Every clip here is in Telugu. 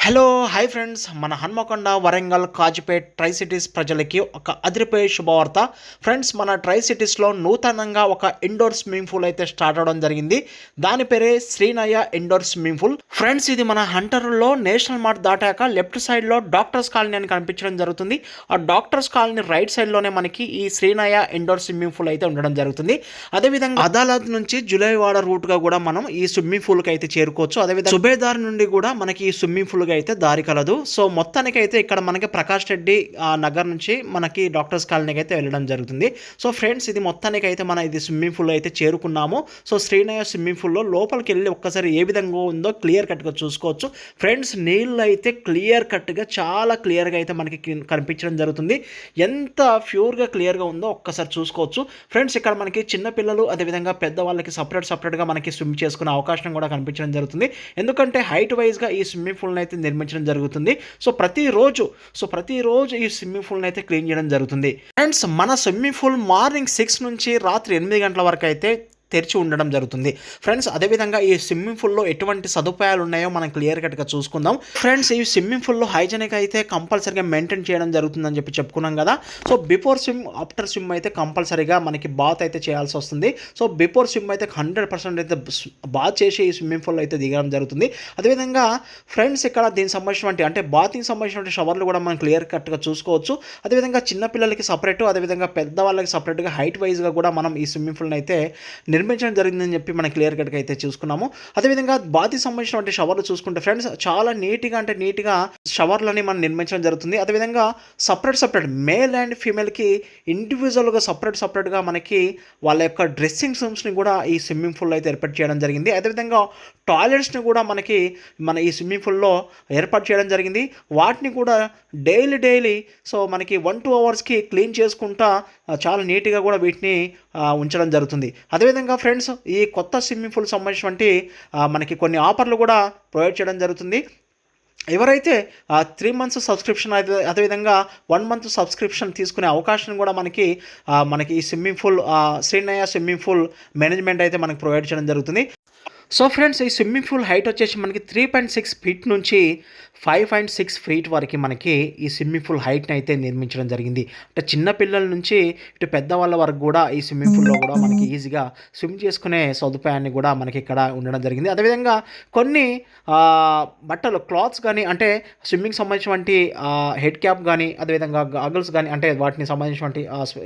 హలో హాయ్ ఫ్రెండ్స్, మన హన్మకొండ వరంగల్ కాజిపేట్ ట్రై సిటీస్ ప్రజలకి ఒక అదిరిపోయే శుభవార్త. ఫ్రెండ్స్, మన ట్రై సిటీస్లో నూతనంగా ఒక ఇండోర్ స్విమ్మింగ్ పూల్ అయితే స్టార్ట్ అవడం జరిగింది. దాని పేరే Srinaiah indoor swimming pool. Friends, ఇది మన హంటర్లో నేషనల్ మార్ట్ దాటాక లెఫ్ట్ సైడ్లో డాక్టర్స్ కాలనీ అని కనిపించడం జరుగుతుంది. ఆ డాక్టర్స్ కాలనీ రైట్ సైడ్లోనే మనకి ఈ శ్రీనయ్య ఇండోర్ స్విమ్మింగ్ పూల్ అయితే ఉండడం జరుగుతుంది. అదేవిధంగా అదాలత్ నుంచి జులైవాడ రూట్గా కూడా మనం ఈ స్విమ్మింగ్ పూల్కి అయితే చేరుకోవచ్చు. అదేవిధంగా సుబేదార్ నుండి కూడా మనకి ఈ స్విమ్మింగ్ పూల్ అయితే దారి కలదు. సో మొత్తానికి అయితే ఇక్కడ మనకి ప్రకాష్ రెడ్డి నగర్ నుంచి మనకి డాక్టర్స్ కాలనీకి అయితే వెళ్ళడం జరుగుతుంది. సో ఫ్రెండ్స్, ఇది మొత్తానికి అయితే మన ఇది స్విమ్మింగ్ పూల్ అయితే చేరుకున్నాము. సో శ్రీనయ్య స్విమ్మింగ్ పూల్లో లోపలికి వెళ్ళి ఒక్కసారి ఏ విధంగా ఉందో క్లియర్ కట్గా చూసుకోవచ్చు. ఫ్రెండ్స్, నీళ్ళు అయితే క్లియర్ కట్గా చాలా క్లియర్గా అయితే మనకి కనిపించడం జరుగుతుంది. ఎంత ప్యూర్గా క్లియర్గా ఉందో ఒక్కసారి చూసుకోవచ్చు. ఫ్రెండ్స్, ఇక్కడ మనకి చిన్నపిల్లలు అదేవిధంగా పెద్దవాళ్ళకి సపరేట్గా మనకి స్విమ్ చేసుకునే అవకాశం కూడా కనిపించడం జరుగుతుంది. ఎందుకంటే హైట్ వైజ్గా ఈ స్విమ్మింగ్ పూల్ని అయితే నిర్మించడం జరుగుతుంది. సో ప్రతిరోజు ఈ స్విమ్మింగ్ పూల్ని అయితే క్లీన్ చేయడం జరుగుతుంది. ఫ్రెండ్స్, మన స్విమ్మింగ్ పూల్ మార్నింగ్ 6 నుంచి రాత్రి 8 గంటల వరకు అయితే తెరిచి ఉండడం జరుగుతుంది. ఫ్రెండ్స్, అదేవిధంగా ఈ స్విమ్మింగ్ పూల్లో ఎటువంటి సదుపాయాలు ఉన్నాయో మనం క్లియర్ కట్గా చూసుకుందాం. ఫ్రెండ్స్, ఈ స్విమ్మింగ్ పూల్లో హైజెనిక్ అయితే కంపల్సరీగా మెయింటైన్ చేయడం జరుగుతుందని చెప్పుకున్నాం కదా. So before swim after swim అయితే కంపల్సరీగా మనకి బాత్ అయితే చేయాల్సి వస్తుంది. సో బిఫోర్ స్విమ్ అయితే 100% అయితే బాత్ చేసి ఈ స్విమ్మింగ్ పూల్లో అయితే దిగడం జరుగుతుంది. అదేవిధంగా ఫ్రెండ్స్, ఇక్కడ దీనికి సంబంధించినటువంటి అంటే బాతింగ్ సంబంధించిన షవర్లు కూడా మనం క్లియర్ కట్గా చూసుకోవచ్చు. అదేవిధంగా చిన్నపిల్లలకి సపరేట్, అదేవిధంగా పెద్దవాళ్ళకి సపరేట్గా హైట్ వైజ్గా కూడా మనం ఈ స్విమ్మింగ్ పూల్ని అయితే నిర్మించడం జరిగిందని చెప్పి మనం క్లియర్ కట్గా అయితే చూసుకున్నాము. అదేవిధంగా బాతికి సంబంధించినటువంటి షవర్లు చూసుకుంటే ఫ్రెండ్స్, చాలా నీట్గా షవర్లని మనం నిర్మించడం జరుగుతుంది. అదేవిధంగా సపరేట్ మేల్ అండ్ ఫీమేల్కి ఇండివిజువల్గా సపరేట్గా మనకి వాళ్ళ యొక్క డ్రెస్సింగ్ రూమ్స్ని కూడా ఈ స్విమ్మింగ్ పూల్లో అయితే ఏర్పాటు చేయడం జరిగింది. అదేవిధంగా టాయిలెట్స్ని కూడా మన ఈ స్విమ్మింగ్ పూల్లో ఏర్పాటు చేయడం జరిగింది. వాటిని కూడా డైలీ సో మనకి 1-2 అవర్స్కి క్లీన్ చేసుకుంటా చాలా నీట్గా కూడా వీటిని ఉంచడం జరుగుతుంది. అదేవిధంగా ఫ్రెండ్స్, ఈ కొత్త స్విమ్మింగ్ పూల్ సంబంధించినటువంటి మనకి కొన్ని ఆఫర్లు కూడా ప్రొవైడ్ చేయడం జరుగుతుంది. ఎవరైతే 3 months సబ్స్క్రిప్షన్ అదేవిధంగా 1 month సబ్స్క్రిప్షన్ తీసుకునే అవకాశం కూడా మనకి ఈ swimming pool Srinaiah swimming pool management అయితే మనకి ప్రొవైడ్ చేయడం జరుగుతుంది. సో ఫ్రెండ్స్, ఈ స్విమ్మింగ్ పూల్ హైట్ వచ్చేసి మనకి 3.6 feet నుంచి 5.6 feet వరకు మనకి ఈ స్విమ్మింగ్ పూల్ హైట్ని అయితే నిర్మించడం జరిగింది. అంటే చిన్నపిల్లల నుంచి ఇటు పెద్దవాళ్ళ వరకు కూడా ఈ స్విమ్మింగ్ పూల్లో కూడా మనకి ఈజీగా స్విమ్ చేసుకునే సదుపాయాన్ని కూడా మనకి ఇక్కడ ఉండడం జరిగింది. అదేవిధంగా కొన్ని బట్టలు క్లాత్స్ కానీ అంటే స్విమ్మింగ్ సంబంధించినటువంటి హెడ్ క్యాప్ కానీ అదేవిధంగా గాగుల్స్ కానీ అంటే వాటిని సంబంధించినటువంటి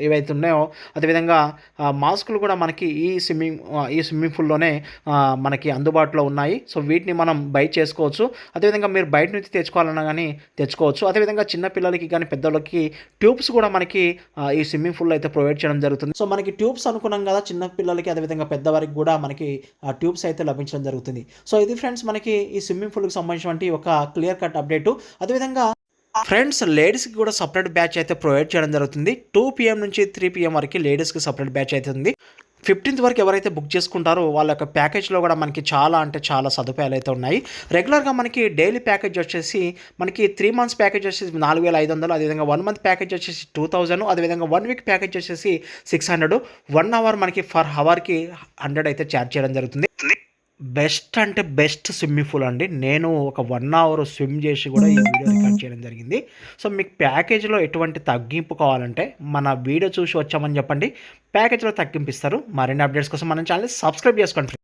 ఏవైతే ఉన్నాయో అదేవిధంగా మాస్కులు కూడా మనకి ఈ స్విమ్మింగ్ పూల్లోనే మనకి అందుబాటులో ఉన్నాయి. సో వీటిని మనం బై చేసుకోవచ్చు. అదేవిధంగా మీరు బయట నుంచి తెచ్చుకోవాలన్నా కానీ తెచ్చుకోవచ్చు. అదేవిధంగా చిన్నపిల్లలకి కానీ పెద్దలకి ట్యూబ్స్ కూడా మనకి ఈ స్విమ్మింగ్ పూల్లో అయితే ప్రొవైడ్ చేయడం జరుగుతుంది. సో మనకి ట్యూబ్స్ అనుకున్నాం కదా, చిన్నపిల్లలకి అదేవిధంగా పెద్దవారికి కూడా మనకి ట్యూబ్స్ అయితే లభించడం జరుగుతుంది. సో ఇది ఫ్రెండ్స్, మనకి ఈ స్విమ్మింగ్ పూల్కి సంబంధించినటువంటి ఒక క్లియర్ కట్ అప్డేటు. అదేవిధంగా ఫ్రెండ్స్, లేడీస్కి కూడా సపరేట్ బ్యాచ్ అయితే ప్రొవైడ్ చేయడం జరుగుతుంది. 2 PM నుంచి 3 PM వరకు లేడీస్కి సపరేట్ బ్యాచ్ అయితే ఉంది. 15th వరకు ఎవరైతే బుక్ చేసుకుంటారో వాళ్ళ యొక్క ప్యాకేజ్లో కూడా మనకి చాలా సదుపాయాలు అయితే ఉన్నాయి. రెగ్యులర్గా మనకి డైలీ ప్యాకేజ్ వచ్చేసి మనకి 3 months ప్యాకేజ్ వచ్చేసి 4,500, అదేవిధంగా 1 month ప్యాకేజ్ వచ్చేసి 2,000, అదేవిధంగా 1 week ప్యాకేజ్ వచ్చేసి 600, 1 hour మనకి ఫర్ అవర్కి 100 అయితే ఛార్జ్ చేయడం జరుగుతుంది. బెస్ట్ అంటే బెస్ట్ స్విమ్మింగ్ పూల్ అండి. నేను ఒక 1 hour స్విమ్ చేసి కూడా ఈ వీడియో రికార్డ్ చేయడం జరిగింది. సో మీకు ప్యాకేజ్లో ఎటువంటి తగ్గింపు కావాలంటే మన వీడియో చూసి వచ్చామని చెప్పండి, ప్యాకేజ్లో తగ్గింపిస్తారు. మరిన్ని అప్డేట్స్ కోసం మన ఛానల్ సబ్స్క్రైబ్ చేసుకోండి.